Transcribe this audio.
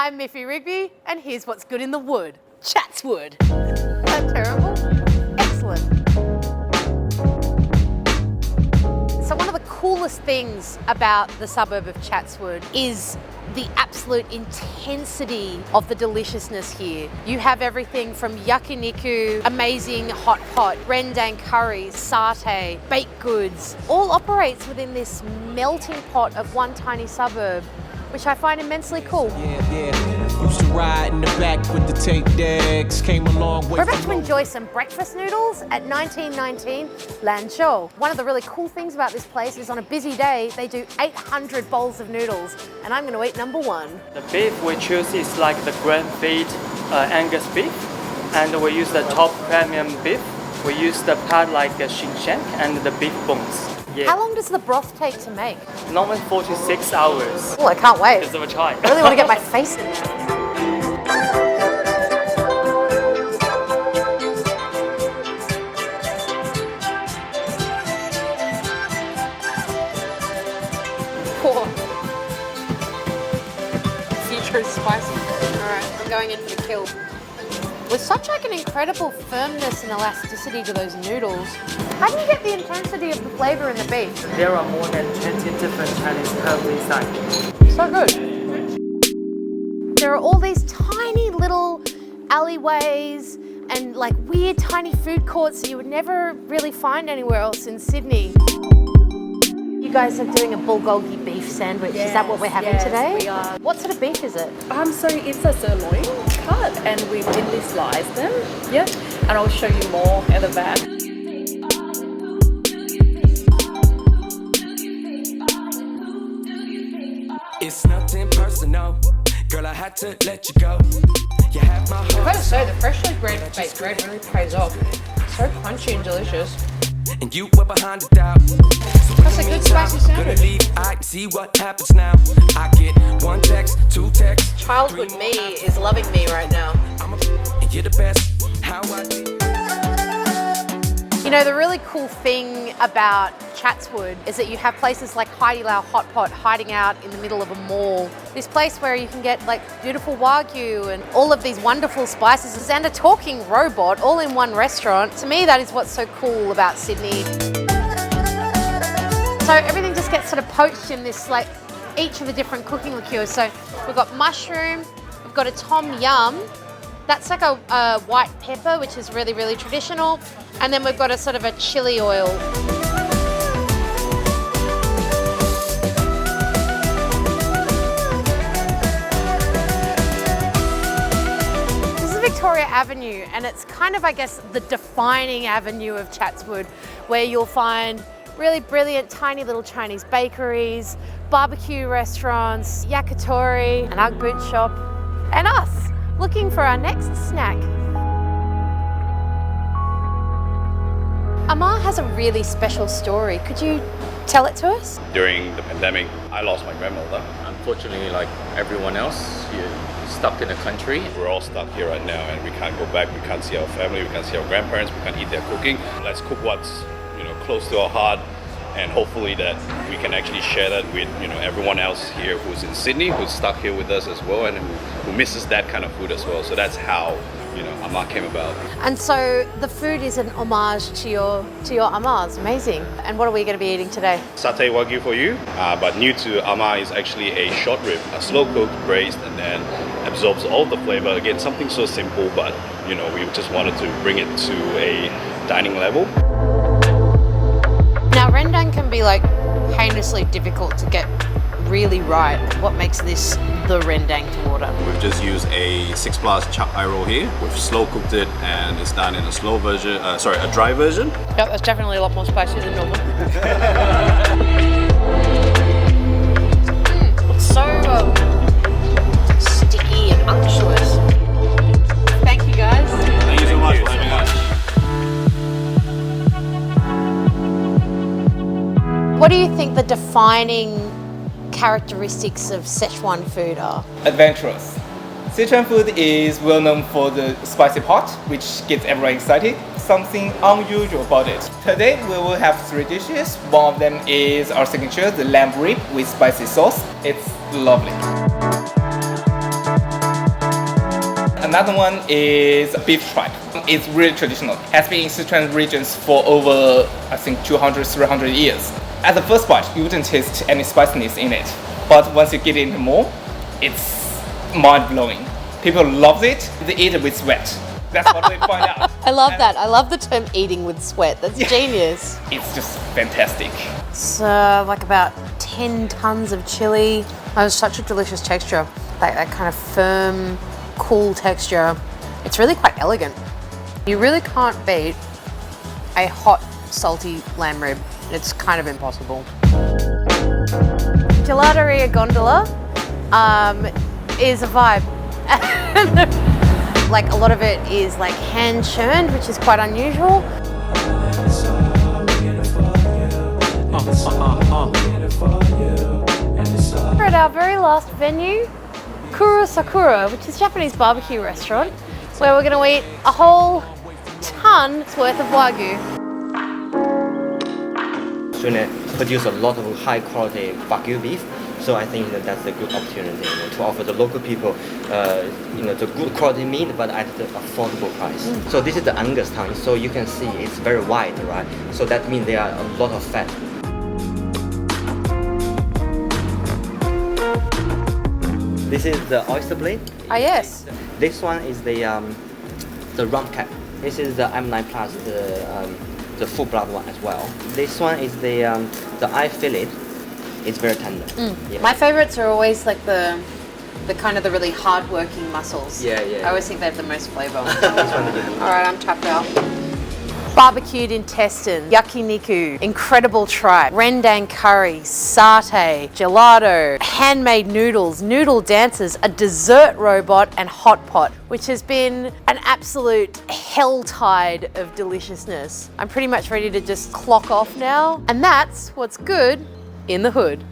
I'm Miffy Rigby, and here's what's good in the wood. Chatswood. Isn't that terrible? Excellent. So one of the coolest things about the suburb of Chatswood is the absolute intensity of the deliciousness here. You have everything from yakiniku, amazing hot pot, rendang curries, satay, baked goods, all operates within this melting pot of one tiny suburb, which I find immensely cool. Used to ride in the back with the tape decks, came a long way. We're about to enjoy some breakfast noodles at 1919 Lanzhou. One of the really cool things about this place is on a busy day, they do 800 bowls of noodles, and I'm gonna eat number one. The beef we choose is like the grain-fed Angus beef, and we use the top premium beef. We use the part like the shin shank and the beef bones. Yeah. How long does the broth take to make? Normally 46 hours. Oh, I can't wait. Give them a try. I really want to get my face in there. Future is spicy. Alright, I'm going in for the kill. With such like an incredible firmness and elasticity to those noodles, how do you get the intensity of the flavour in the beef? There are more than 20 different Chinese herbs inside. So good. There are all these tiny little alleyways and like weird tiny food courts that you would never really find anywhere else in Sydney. You guys are doing a bulgogi beef sandwich. Yes, is that what we're having today? We are. What sort of beef is it? So it's a sirloin cut and we thinly slice them. Yeah, and I'll show you more at the back. It's nothing personal, girl. I had to let you go. You have my heart. I've got to say, the freshly baked bread really pays off. So crunchy and delicious. And you were behind the doubt. That's a good spicy sandwich. Leave, I can see what happens now. I get one text, two texts. Childhood me is loving me right now. And you're the best. How I did. You know, the really cool thing about Chatswood is that you have places like Haidilao Hot Pot hiding out in the middle of a mall. This place where you can get like beautiful wagyu and all of these wonderful spices and a talking robot all in one restaurant. To me, that is what's so cool about Sydney. So everything just gets sort of poached in this, like each of the different cooking liqueurs. So we've got mushroom, we've got a tom yum. That's like a white pepper, which is really, really traditional. And then we've got a sort of a chili oil. This is Victoria Avenue, and it's kind of, I guess, the defining avenue of Chatswood, where you'll find really brilliant tiny little Chinese bakeries, barbecue restaurants, yakitori, an Ugg boot shop, and us, looking for our next snack. Amar has a really special story. Could you tell it to us? During the pandemic, I lost my grandmother. Unfortunately, like everyone else, you're stuck in the country. We're all stuck here right now and we can't go back, we can't see our family, we can't see our grandparents, we can't eat their cooking. Let's cook what's close to our heart, and hopefully that we can actually share that with everyone else here who's in Sydney, who's stuck here with us as well, and who misses that kind of food as well. So that's how Amar came about. And so the food is an homage to your Amar's. Amazing. And what are we going to be eating today? Satay wagyu for you, but new to Amar is actually a short rib, a slow cooked, braised, and then absorbs all the flavor. Again, something so simple, but we just wanted to bring it to a dining level. Now, rendang can be like heinously difficult to get really right. What makes this the rendang to order? We've just used a 6+ chap eye roll here. We've slow cooked it and it's done in a slow version, a dry version. Yep, that's definitely a lot more spicy than normal. It's so sticky and unctuous. Thank you guys. Thank you so much for having us. What do you think the defining characteristics of Szechuan food are? Adventurous. Sichuan food is well known for the spicy pot, which gets everyone excited. Something unusual about it. Today we will have 3 dishes. One of them is our signature, the lamb rib with spicy sauce. It's lovely. Another one is beef tripe. It's really traditional. Has been in Sichuan regions for over, I think, 200, 300 years. At the first bite, you wouldn't taste any spiciness in it. But once you get into more, it's mind-blowing. People love it. They eat it with sweat. That's what we find out. I love that. I love the term eating with sweat. That's genius. It's just fantastic. So like about 10 tons of chili. Oh, it's such a delicious texture. That kind of firm, cool texture. It's really quite elegant. You really can't beat a hot, salty lamb rib. It's kind of impossible. Gelateria Gondola is a vibe. Like a lot of it is like hand churned, which is quite unusual. We're at our very last venue, Kuro Sakura, which is a Japanese barbecue restaurant, where we're going to eat a whole ton's worth of Wagyu. Shune produce a lot of high quality Wagyu beef, so I think that that's a good opportunity to offer the local people the good quality meat but at the affordable price. So this is the Angus tongue, so you can see it's very wide, right? So that means there are a lot of fat. This is the oyster blade. Ah, yes. This one is the rump cap. This is the M9 Plus, the full blood one as well. This one is the eye fillet. It's very tender. Yeah. My favorites are always like the kind of the really hard-working muscles. Yeah. I always think they have the most flavor. This one is good. All right, I'm tapped out. Barbecued intestine, yakiniku, incredible tripe, rendang curry, satay, gelato, handmade noodles, noodle dancers, a dessert robot, and hot pot, which has been an absolute hell tide of deliciousness. I'm pretty much ready to just clock off now, and that's what's good in the hood.